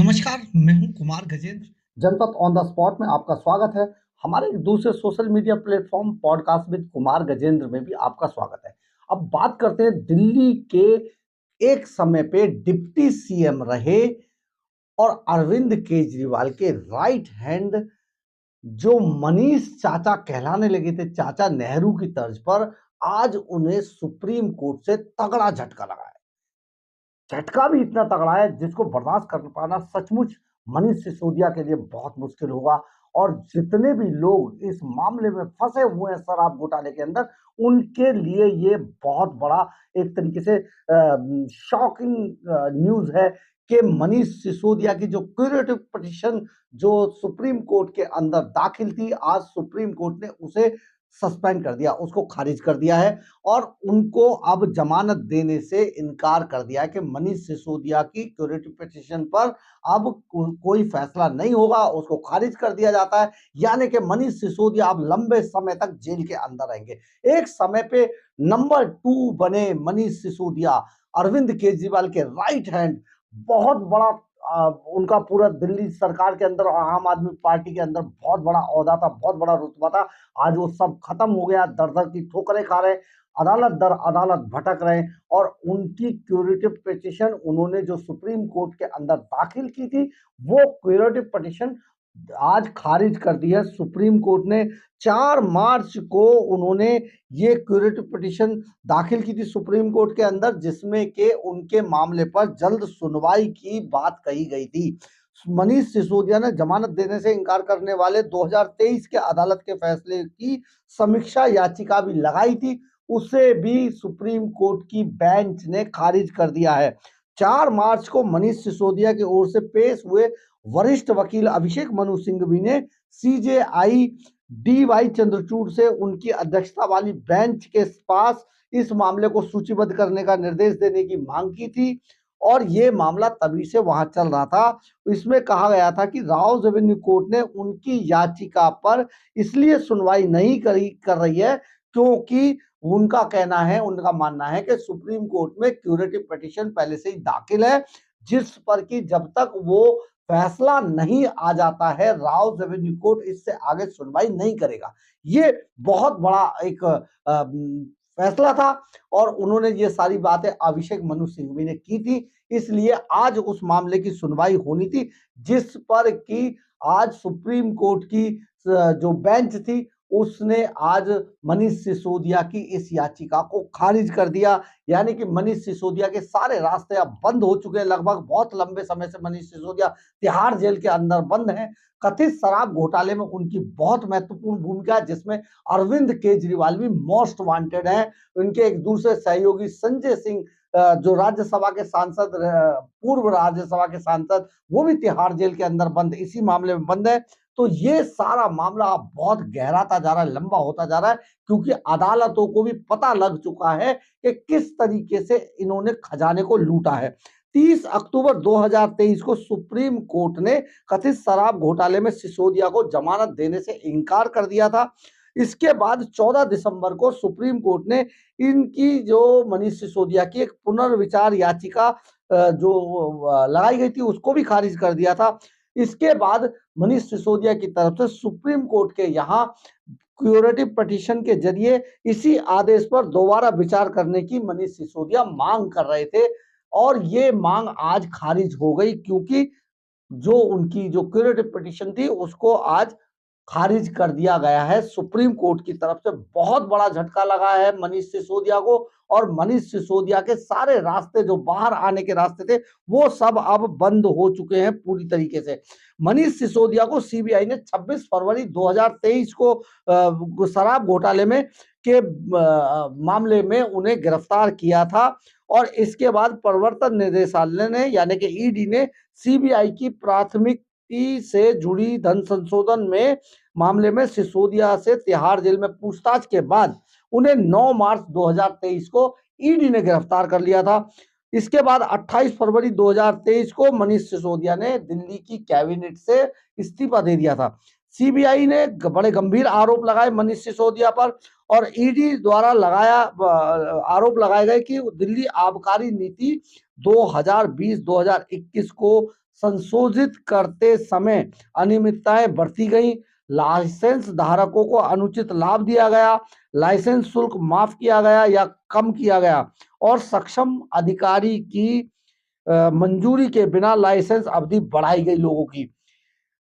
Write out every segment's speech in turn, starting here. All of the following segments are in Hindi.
नमस्कार, मैं हूँ कुमार गजेंद्र। जनपद ऑन द स्पॉट में आपका स्वागत है। हमारे एक दूसरे social media platform podcast with Kumar Gajendra में भी आपका स्वागत है। अब बात करते हैं दिल्ली के एक समय पे डिप्टी सीएम रहे और अरविंद केजरीवाल के राइट हैंड जो मनीष चाचा कहलाने लगे थे, चाचा नेहरू की तर्ज पर, आज उन्हें सुप्रीम कोर्ट से तगड़ा झटका लगा है। झटका भी इतना तगड़ा है जिसको बर्दाश्त कर पाना सचमुच मनीष सिसोदिया के लिए बहुत मुश्किल होगा। और जितने भी लोग इस मामले में फंसे हुए हैं शराब घोटाले के अंदर, उनके लिए ये बहुत बड़ा एक तरीके से शॉकिंग न्यूज है कि मनीष सिसोदिया की जो क्यूरेटिव पिटीशन जो सुप्रीम कोर्ट के अंदर दाखिल थी, आज सुप्रीम कोर्ट ने उसे सस्पेंड कर दिया, उसको खारिज कर दिया है और उनको अब जमानत देने से इनकार कर दिया है कि मनीष सिसोदिया की क्यूरेटिव पिटीशन पर अब कोई फैसला नहीं होगा, उसको खारिज कर दिया जाता है। यानी कि मनीष सिसोदिया अब लंबे समय तक जेल के अंदर रहेंगे। एक समय पे नंबर 2 बने मनीष सिसोदिया, अरविंद केजरीवाल के राइट हैंड। बहुत बड़ा उनका पूरा दिल्ली सरकार के अंदर और आम आदमी पार्टी के अंदर बहुत बड़ा ओहदा था, बहुत बड़ा रुतबा था। आज वो सब खत्म हो गया, दर दर की ठोकरें खा रहे, अदालत दर अदालत भटक रहे हैं। और उनकी क्यूरेटिव पिटीशन उन्होंने जो सुप्रीम कोर्ट के अंदर दाखिल की थी, वो क्यूरेटिव पिटीशन आज खारिज कर दी है सुप्रीम कोर्ट ने। 4 मार्च को उन्होंने ये क्यूरेटिव पिटीशन दाखिल की थी सुप्रीम कोर्ट के अंदर, जिसमें के उनके मामले पर जल्द सुनवाई की बात कही गई थी। मनीष सिसोदिया ने जमानत देने से इनकार करने वाले 2023 के अदालत के फैसले की समीक्षा याचिका भी लगाई थी, उसे भी सुप्रीम कोर्ट की बेंच ने खारिज कर दिया है। 4 मार्च को मनीष सिसोदिया की ओर से पेश हुए वरिष्ठ वकील अभिषेक मनु सिंघवी ने सीजेआई डी.वाई. चंद्रचूड़ से उनकी अध्यक्षता वाली बेंच के पास इस मामले को सूचीबद्ध करने का निर्देश देने की मांग की थी और ये मामला तभी से वहां चल रहा था। इसमें कहा गया था कि राउज एवेन्यू कोर्ट ने उनकी याचिका पर इसलिए सुनवाई नहीं कर रही है क्योंकि उनका कहना है, उनका मानना है कि सुप्रीम कोर्ट में क्यूरेटिव पिटीशन पहले से ही दाखिल है, जिस पर कि जब तक वो फैसला नहीं आ जाता है, राउज एवेन्यू कोर्ट इससे आगे सुनवाई नहीं करेगा। ये बहुत बड़ा एक फैसला था और उन्होंने ये सारी बातें अभिषेक मनु सिंघवी ने की थी। इसलिए आज उस मामले की सुनवाई होनी थी, जिस पर कि आज सुप्रीम कोर्ट की जो बेंच थी, उसने आज मनीष सिसोदिया की इस याचिका को खारिज कर दिया। यानी कि मनीष सिसोदिया के सारे रास्ते अब बंद हो चुके हैं। लगभग बहुत लंबे समय से मनीष सिसोदिया तिहाड़ जेल के अंदर बंद हैं। कथित शराब घोटाले में उनकी बहुत महत्वपूर्ण भूमिका है, जिसमें अरविंद केजरीवाल भी मोस्ट वांटेड हैं। उनके एक दूसरे सहयोगी संजय सिंह, जो राज्यसभा के सांसद, पूर्व राज्यसभा के सांसद, वो भी तिहाड़ जेल के अंदर बंद, इसी मामले में बंद है। तो ये सारा मामला अब बहुत गहराता जा रहा है, लंबा होता जा रहा है, क्योंकि अदालतों को भी पता लग चुका है कि किस तरीके से इन्होंने खजाने को लूटा है। 30 अक्टूबर 2023 को सुप्रीम कोर्ट ने कथित शराब घोटाले में सिसोदिया को जमानत देने से इनकार कर दिया था। इसके बाद 14 दिसंबर को सुप्रीम कोर्ट ने इनकी जो मनीष सिसोदिया की एक पुनर्विचार याचिका जो लगाई गई थी, उसको भी खारिज कर दिया था। इसके बाद मनीष सिसोदिया की तरफ से सुप्रीम कोर्ट के यहाँ क्यूरेटिव पिटीशन के जरिए इसी आदेश पर दोबारा विचार करने की मनीष सिसोदिया मांग कर रहे थे और ये मांग आज खारिज हो गई, क्योंकि जो उनकी जो क्यूरेटिव पिटीशन थी उसको आज खारिज कर दिया गया है सुप्रीम कोर्ट की तरफ से। बहुत बड़ा झटका लगा है मनीष सिसोदिया को और मनीष सिसोदिया के सारे रास्ते जो बाहर आने के रास्ते थे, वो सब अब बंद हो चुके हैं पूरी तरीके से। मनीष सिसोदिया को सीबीआई ने 26 फरवरी 2023 को शराब घोटाले में के मामले में उन्हें गिरफ्तार किया था और इसके बाद प्रवर्तन निदेशालय ने यानी कि ईडी ने सीबीआई की प्राथमिक से जुड़ी धन संशोधन में मामले में सिसोदिया से तिहाड़ जेल में पूछताछ के बाद उन्हें 9 मार्च 2023 को ईडी ने गिरफ्तार कर लिया था। इसके बाद 28 फरवरी 2023 को मनीष सिसोदिया ने दिल्ली की कैबिनेट से इस्तीफा दे दिया था। सीबीआई ने बड़े गंभीर आरोप लगाए मनीष सिसोदिया पर और ईडी द्वारा आरोप लगाए गए कि दिल्ली आबकारी नीति 2020-2021 को संशोधित करते समय अनियमितताएं बरती गई, लाइसेंस धारकों को अनुचित लाभ दिया गया, लाइसेंस शुल्क माफ किया गया या कम किया गया और सक्षम अधिकारी की मंजूरी के बिना लाइसेंस अवधि बढ़ाई गई लोगों की।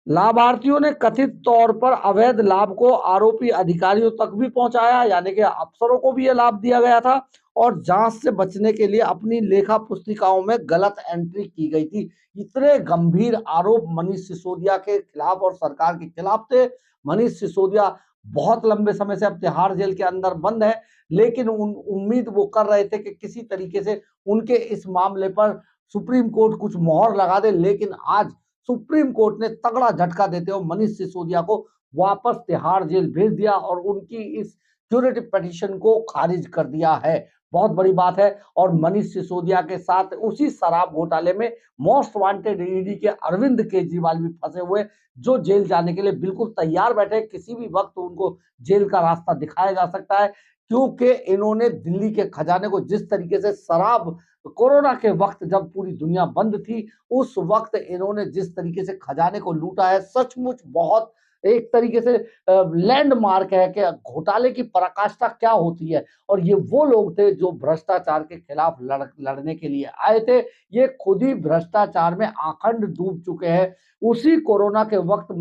लाभार्थियों ने कथित तौर पर अवैध लाभ को आरोपी अधिकारियों तक भी पहुंचाया, यानी कि अफसरों को भी यह लाभ दिया गया था और जांच से बचने के लिए अपनी लेखा पुस्तिकाओं में गलत एंट्री की गई थी। इतने गंभीर आरोप मनीष सिसोदिया के खिलाफ और सरकार के खिलाफ थे। मनीष सिसोदिया बहुत लंबे समय से अब तिहाड़ जेल के अंदर बंद है, लेकिन उम्मीद वो कर रहे थे कि किसी तरीके से उनके इस मामले पर सुप्रीम कोर्ट कुछ मोहर लगा दे, लेकिन आज सुप्रीम कोर्ट ने तगड़ा झटका देते हुए मनीष सिसोदिया को वापस तिहाड़ जेल भेज दिया और उनकी इस क्यूरेटिव पिटीशन को खारिज कर दिया है। बहुत बड़ी बात है। और मनीष सिसोदिया के साथ उसी शराब घोटाले में मोस्ट वांटेड ईडी के अरविंद केजरीवाल भी फंसे हुए, जो जेल जाने के लिए बिल्कुल तैयार बैठे। किसी भी वक्त उनको जेल का रास्ता दिखाया जा सकता है, क्योंकि इन्होंने दिल्ली के खजाने को जिस तरीके से शराब, कोरोना के वक्त जब पूरी दुनिया बंद थी, उस वक्त इन्होंने जिस तरीके से खजाने को लूटा है, सचमुच बहुत एक तरीके से लैंडमार्क है कि घोटाले की पराकाष्ठा क्या होती है। और ये वो लोग थे जो भ्रष्टाचार के खिलाफ लड़ने के लिए आए थे। ये खुद ही भ्रष्टाचार में आखंड डूब चुके हैं। उसी कोरोना के वक्त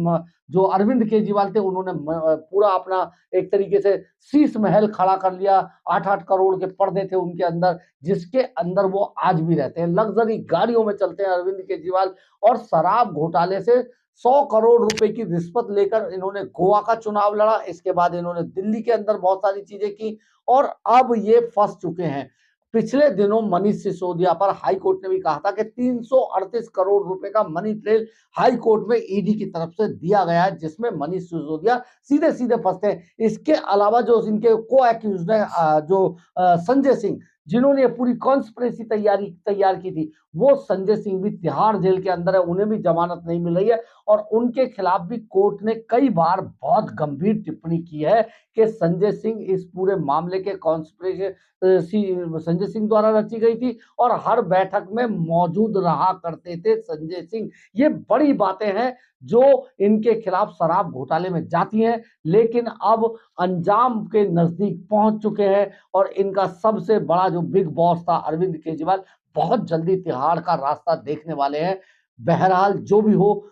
जो अरविंद केजरीवाल थे, उन्होंने पूरा अपना एक तरीके से शीश महल खड़ा कर लिया। 8-8 करोड़ के पर्दे थे उनके अंदर, जिसके अंदर वो आज भी रहते हैं। लग्जरी गाड़ियों में चलते हैं अरविंद केजरीवाल। और शराब घोटाले से 100 करोड़ रुपए की रिश्वत लेकर इन्होंने गोवा का चुनाव लड़ा। इसके बाद इन्होंने दिल्ली के अंदर बहुत सारी चीजें की और अब ये फंस चुके हैं। पिछले दिनों मनीष सिसोदिया पर हाई कोर्ट ने भी कहा था कि 338 करोड़ रुपए का मनी ट्रेल हाई कोर्ट में ईडी की तरफ से दिया गया है, जिसमें मनीष सिसोदिया सीधे सीधे फंसते हैं। इसके अलावा जो इनके को एक्यूज है, जो संजय सिंह, जिन्होंने ये पूरी कॉन्स्पिरेसी तैयार की थी, वो संजय सिंह भी तिहाड़ जेल के अंदर है। उन्हें भी जमानत नहीं मिल रही है और उनके खिलाफ भी कोर्ट ने कई बार बहुत गंभीर टिप्पणी की है कि संजय सिंह इस पूरे मामले के कॉन्स्पिरेसी संजय सिंह द्वारा रची गई थी और हर बैठक में मौजूद रहा करते थे संजय सिंह। ये बड़ी बातें हैं जो इनके खिलाफ शराब घोटाले में जाती हैं, लेकिन अब अंजाम के नजदीक पहुंच चुके हैं और इनका सबसे बड़ा जो बिग बॉस था अरविंद केजरीवाल, बहुत जल्दी तिहाड़ का रास्ता देखने वाले हैं। बहरहाल जो भी हो,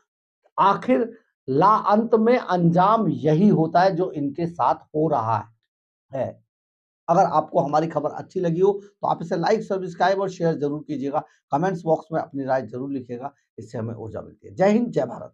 आखिर ला अंत में अंजाम यही होता है जो इनके साथ हो रहा है। अगर आपको हमारी खबर अच्छी लगी हो तो आप इसे लाइक, सब्सक्राइब और शेयर जरूर कीजिएगा। कमेंट्स बॉक्स में अपनी राय जरूर लिखिएगा, इससे हमें ऊर्जा मिलती है। जय हिंद, जय भारत।